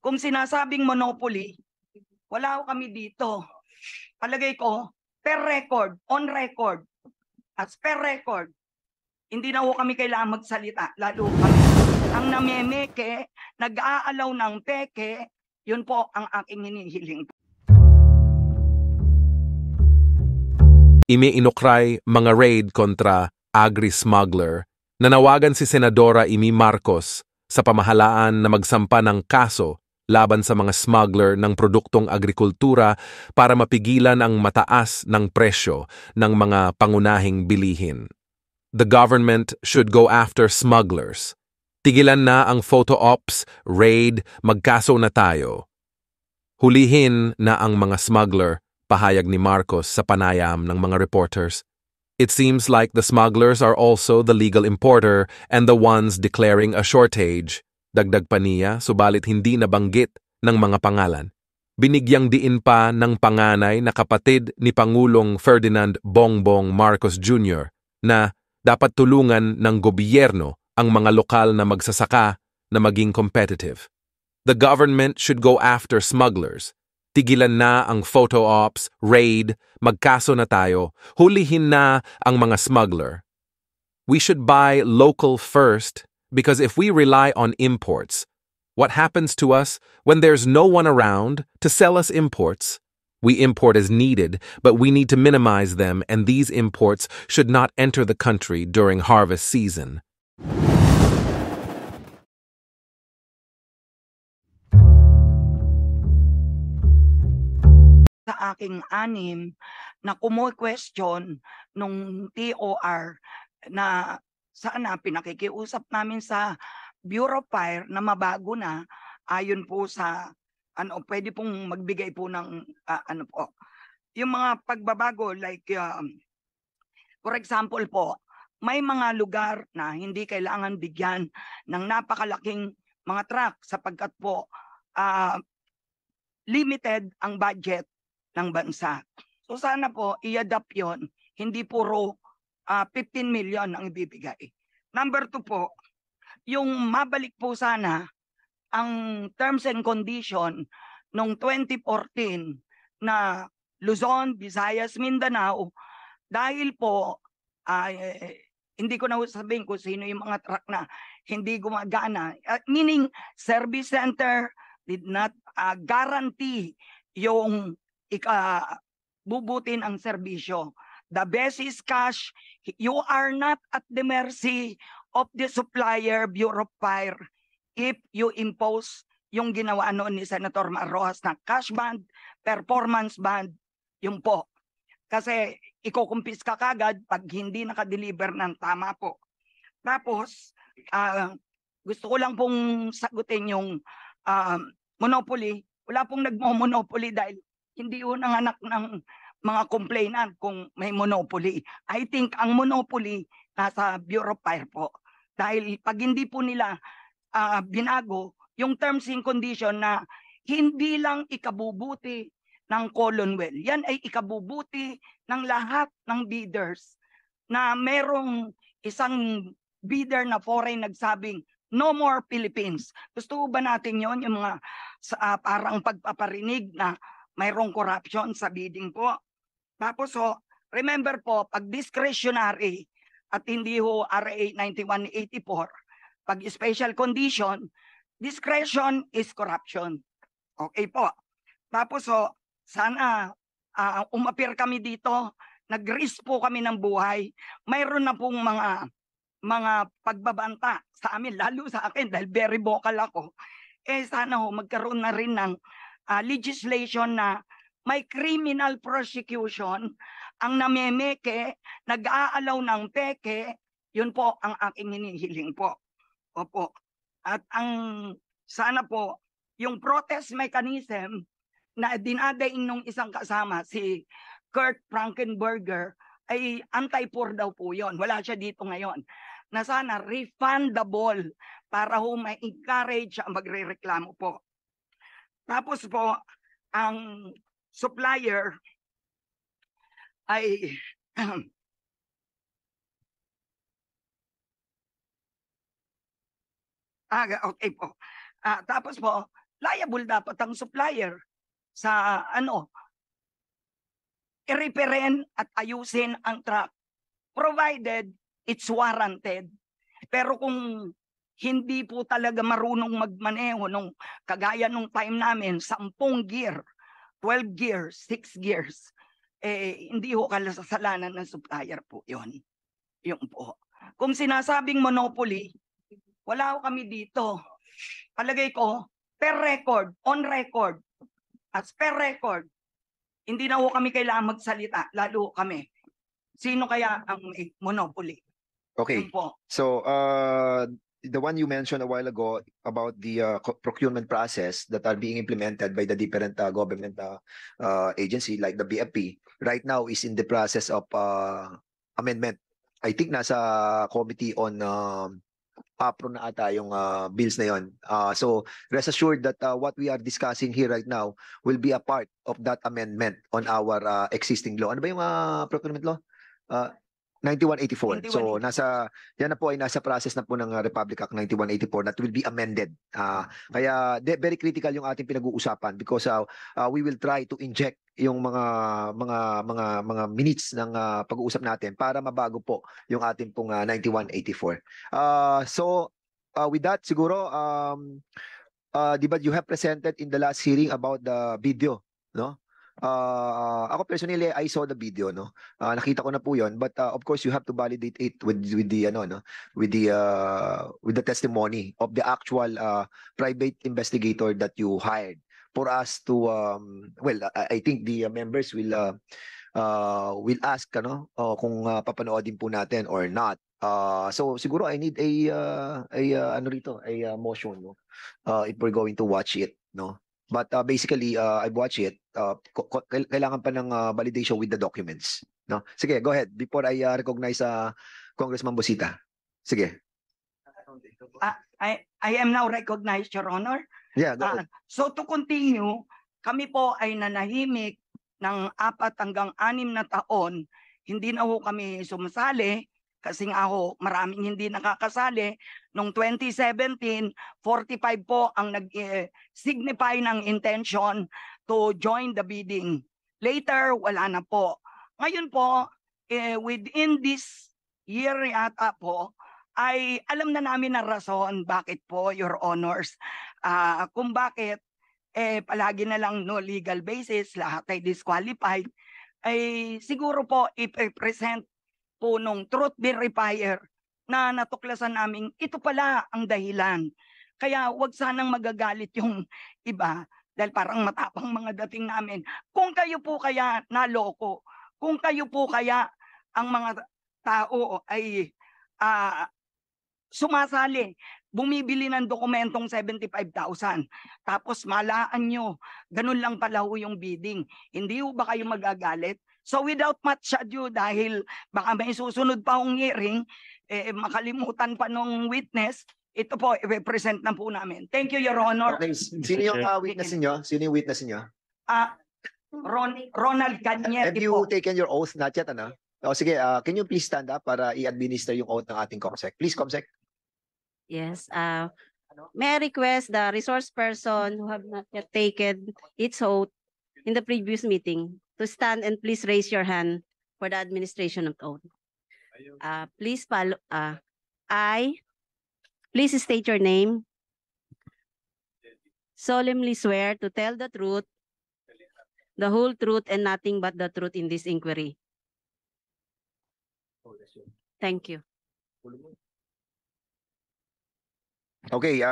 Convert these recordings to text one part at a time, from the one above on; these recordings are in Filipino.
Kung sinasabing monopoly, wala ho kami dito. Palagay ko, per record, on record, as per record, hindi na ho kami kailangan magsalita, lalo kami. Ang namemeke, nag-aalaw ng peke, yun po ang aking hinihiling. Iniinukray mga raid kontra agri-smuggler. Nanawagan si Senadora Amy Marcos sa pamahalaan na magsampa ng kaso laban sa mga smuggler ng produktong agrikultura para mapigilan ang mataas ng presyo ng mga pangunahing bilihin. The government should go after smugglers. Tigilan na ang photo ops, raid, magkaso na tayo. Hulihin na ang mga smuggler, pahayag ni Marcos sa panayam ng mga reporters. It seems like the smugglers are also the legal importer and the ones declaring a shortage. Dagdag pa niya, subalit hindi nabanggit ng mga pangalan. Binigyang diin pa ng panganay na kapatid ni Pangulong Ferdinand Bongbong Marcos Jr. na dapat tulungan ng gobyerno ang mga lokal na magsasaka na maging competitive. The government should go after smugglers. Tigilan na ang photo ops, raid, magkaso na tayo, hulihin na ang mga smuggler. We should buy local first because if we rely on imports, what happens to us when there's no one around to sell us imports? We import as needed, but we need to minimize them, and these imports should not enter the country during harvest season. Sa aking anim na question nung TOR na sana pinakikiusap namin sa Bureau of Fire na mabago na ayon po sa pwede pong magbigay po ng yung mga pagbabago like for example po, may mga lugar na hindi kailangan bigyan ng napakalaking mga truck sapagkat po limited ang budget ng bansa. So sana po i-adapt yon, hindi puro 15 million ang ibibigay. Number 2 po, yung mabalik po sana ang terms and condition noong 2014 na Luzon, Visayas, Mindanao dahil po hindi ko na sabihin kung sino yung mga truck na hindi gumagana. Meaning service center did not guarantee yung bubutin ang serbisyo. The best is cash. You are not at the mercy of the supplier, Bureau of Fire, if you impose yung ginawa noon ni Senator Marrojas na cash band, performance band, yung po. Kasi ikukumpis ka kagad pag hindi nakadeliver ng tama po. Tapos, gusto ko lang pong sagutin yung monopoly. Wala pong nagmo-monopoly dahil hindi ho nanganak ng mga complainant kung may monopoly. I think ang monopoly nasa Bureau of Fire po. Dahil pag hindi po nila binago yung terms and condition na hindi lang ikabubuti ng Commonwealth. Yan ay ikabubuti ng lahat ng bidders na merong isang bidder na foreign nagsabing no more Philippines. Gusto ba natin yon yung mga parang pagpaparinig na mayroong corruption sa bidding po. Tapos remember po, pag discretionary at hindi ho RA 9184, pag special condition, discretion is corruption. Okay po. Tapos sana umapir kami dito, nag-risk po kami ng buhay. Mayroon na pong mga pagbabanta sa amin, lalo sa akin dahil very vocal ako. Sana magkaroon na rin ng legislation na may criminal prosecution ang namemeke, nag-aalaw ng peke, yun po ang aking hinihiling po. Opo. At sana po, yung protest mechanism na dinadaing nung isang kasama, si Kurt Frankenberger, ay anti-poor daw po yun. Wala siya dito ngayon. Na sana refundable para ma-encourage ang magre-reklamo po. Tapos po, ang supplier ay okay po. Tapos po, liable dapat ang supplier sa i-repair at ayusin ang truck provided it's warranted. Pero kung hindi po talaga marunong magmaneho nung kagaya nung time namin, 10 gear, 12 gears, 6 gears, hindi ho kasalanan ng supplier po yun. Yung po. Kung sinasabing monopoly, wala ho kami dito. Palagay ko, per record, on record, as per record, hindi na ho kami kailangan magsalita, lalo kami. Sino kaya ang may monopoly? Okay. Yun po. So, the one you mentioned a while ago about the procurement process that are being implemented by the different government agency like the BFP right now is in the process of amendment. I think nasa committee on APRO na ata yung bills na yon. So rest assured that what we are discussing here right now will be a part of that amendment on our existing law. Ano ba yung procurement law? 9184. So 9184. yan na po ay nasa process na po ng Republic Act 9184 that will be amended. Kaya very critical yung ating pinag-uusapan because we will try to inject yung mga minutes ng pag-uusap natin para mabago po yung ating pong 9184. So with that siguro di ba you have presented in the last hearing about the video, no? Ako personally I saw the video, no. Nakita ko na po 'yon, but of course you have to validate it with the with the testimony of the actual private investigator that you hired for us to I think the members will ask kung papanoodin po natin or not. So siguro I need a motion, no, if we're going to watch it, no. But basically, I've watched it. Kailangan pa ng validation with the documents. No? Sige, go ahead. Before I recognize Congressman Busita. Sige. I am now recognized, Your Honor. Yeah, go ahead. So to continue, kami po ay nanahimik ng 4 hanggang 6 na taon. Hindi na ho kami sumasali kasi nga ho maraming hindi nakakasali. Noong 2017, 45 po ang nag-signify ng intention to join the bidding. Later, wala na po. Ngayon po, within this year yata po, ay alam na namin ang rason bakit po, Your Honors, kung bakit palagi na lang no legal basis, lahat ay disqualified, ay siguro po i-present po nung truth verifier na natuklasan namin ito pala ang dahilan. Kaya wag sanang magagalit yung iba dahil parang matapang mga dating namin. Kung kayo po kaya naloko, kung kayo po kaya ang mga tao ay sumasali, bumibili ng dokumentong 75,000. Tapos malaan nyo, ganun lang pala ho yung bidding. Hindi ho ba kayo magagalit? So without much ado, dahil baka may susunod pa akong hearing, makalimutan pa nung witness, ito po, i-represent na po namin. Thank you, Your Honor. Okay. Sino yung witness niyo? Sino yung witness niyo? Ronald Cañete Have you po. taken your oath? Not yet, ano? O sige, can you please stand up para i-administer yung oath ng ating COMSEC? Please, COMSEC. Yes. May I request the resource person who have not yet taken its oath in the previous meeting to stand and please raise your hand for the administration of oath. Please follow. Please state your name. Solemnly swear to tell the truth, the whole truth, and nothing but the truth in this inquiry. Thank you. Okay,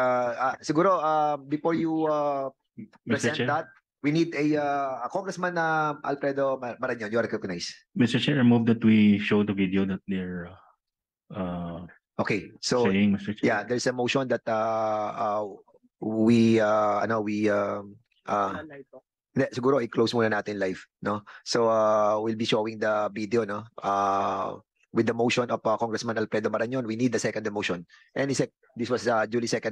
siguro before you Mr. present Chair. that, we need a Congressman Alfredo Marañon. You are recognized. Mr. Chair, I move that we show the video that they're Okay, so saying, Mr. Chair. yeah, there's a motion that we hindi, siguro i-close muna natin live, no? So we'll be showing the video, no? With the motion of Congressman Alfredo Marañon, we need the second motion. This was duly second.